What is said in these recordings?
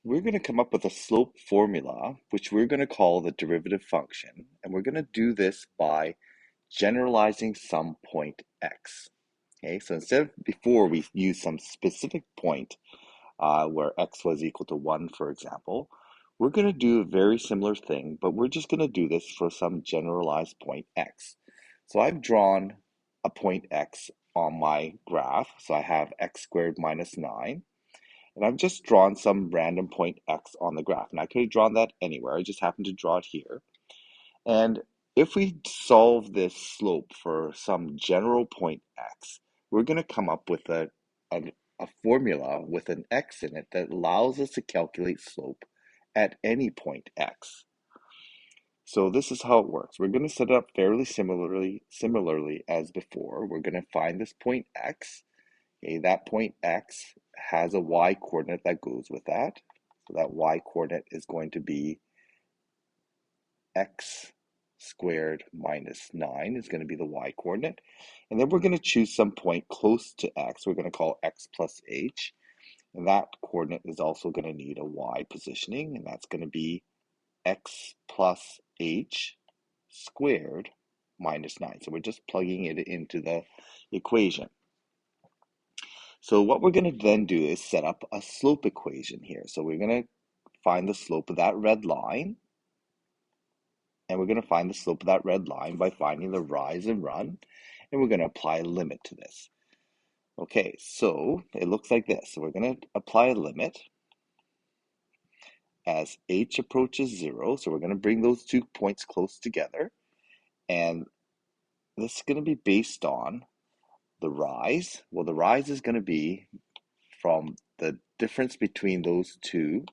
we're going to come up with a slope formula, which we're going to call the derivative function. And we're going to do this by generalizing some point x. Okay, so instead of before we use some specific point where x was equal to 1, for example, we're going to do a very similar thing, but we're just going to do this for some generalized point x. So I've drawn a point x on my graph. So I have x squared minus 9. And I've just drawn some random point x on the graph. And I could have drawn that anywhere. I just happened to draw it here. And if we solve this slope for some general point x, we're going to come up with a formula with an x in it that allows us to calculate slope at any point x. So this is how it works. We're going to set it up fairly similarly as before. We're going to find this point x. Okay, that point x has a y coordinate that goes with that. So that y coordinate is going to be x squared minus 9 is going to be the y coordinate. And then we're going to choose some point close to x. We're going to call x plus h. And that coordinate is also going to need a y positioning, and that's going to be x plus h squared minus 9. So we're just plugging it into the equation. So what we're going to then do is set up a slope equation here. So we're going to find the slope of that red line. And we're going to find the slope of that red line by finding the rise and run. And we're going to apply a limit to this. Okay, so it looks like this. So we're going to apply a limit as h approaches 0. So we're going to bring those 2 points close together. And this is going to be based on the rise. Well, the rise is going to be from the difference between those two,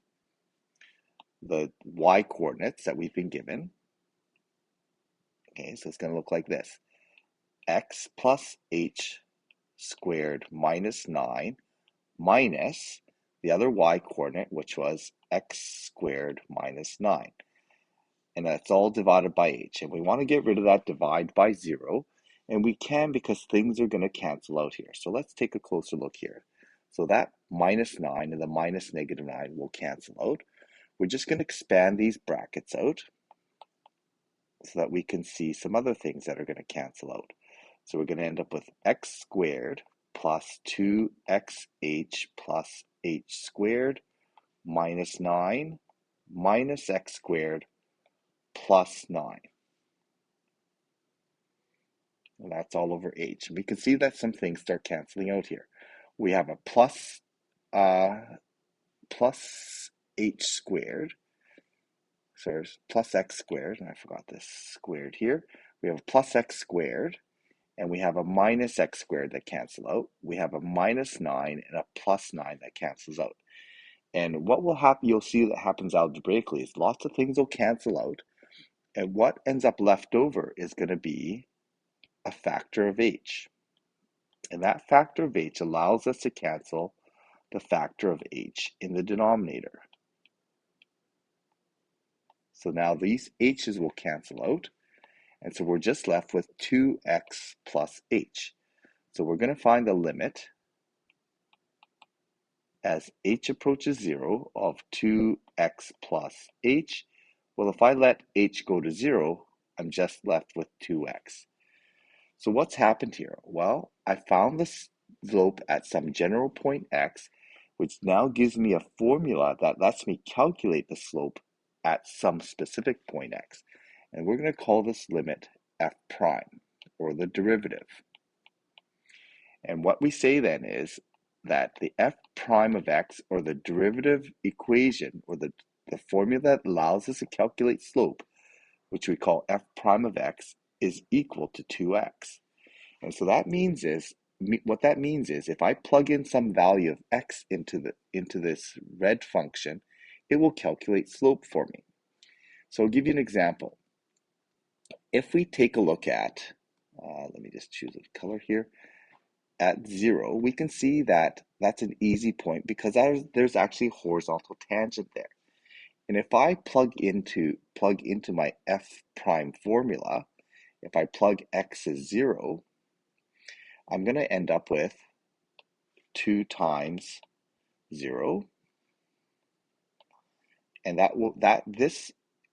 the y coordinates that we've been given. Okay, so it's going to look like this. X plus h squared minus 9 minus the other y coordinate, which was x squared minus 9. And that's all divided by h. And we want to get rid of that divide by 0. And we can because things are going to cancel out here. So let's take a closer look here. So that minus 9 and the minus negative 9 will cancel out. We're just going to expand these brackets out so that we can see some other things that are going to cancel out. So we're going to end up with x squared plus 2xh plus h squared minus 9 minus x squared plus 9. And that's all over h. And we can see that some things start canceling out here. We have a plus h squared. So there's plus x squared, and I forgot this squared here. We have a plus x squared, and we have a minus x squared that cancel out. We have a minus 9 and a plus 9 that cancels out. And what will happen, you'll see that happens algebraically, is lots of things will cancel out. And what ends up left over is going to be a factor of h. And that factor of h allows us to cancel the factor of h in the denominator. So now these h's will cancel out. And so we're just left with 2x plus h. So we're going to find the limit as h approaches 0 of 2x plus h. Well, if I let h go to 0, I'm just left with 2x. So what's happened here? Well, I found the slope at some general point x, which now gives me a formula that lets me calculate the slope at some specific point x. And we're going to call this limit f prime, or the derivative. And what we say then is that the f prime of x, or the derivative equation, or the formula that allows us to calculate slope, which we call f prime of x, is equal to 2x. And so what that means is if I plug in some value of x into this red function, it will calculate slope for me. So I'll give you an example. If we take a look at, let me just choose a color here, at 0, we can see that that's an easy point because there's actually a horizontal tangent there. And if I plug into my f prime formula, if I plug x as 0, I'm going to end up with 2 times 0 And this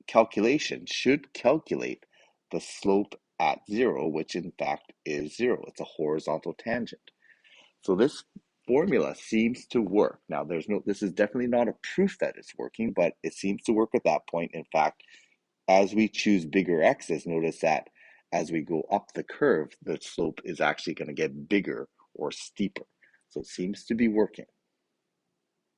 calculation should calculate the slope at 0, which in fact is 0. It's a horizontal tangent. So this formula seems to work. Now, this is definitely not a proof that it's working, but it seems to work at that point. In fact, as we choose bigger x's, notice that as we go up the curve, the slope is actually going to get bigger or steeper. So it seems to be working.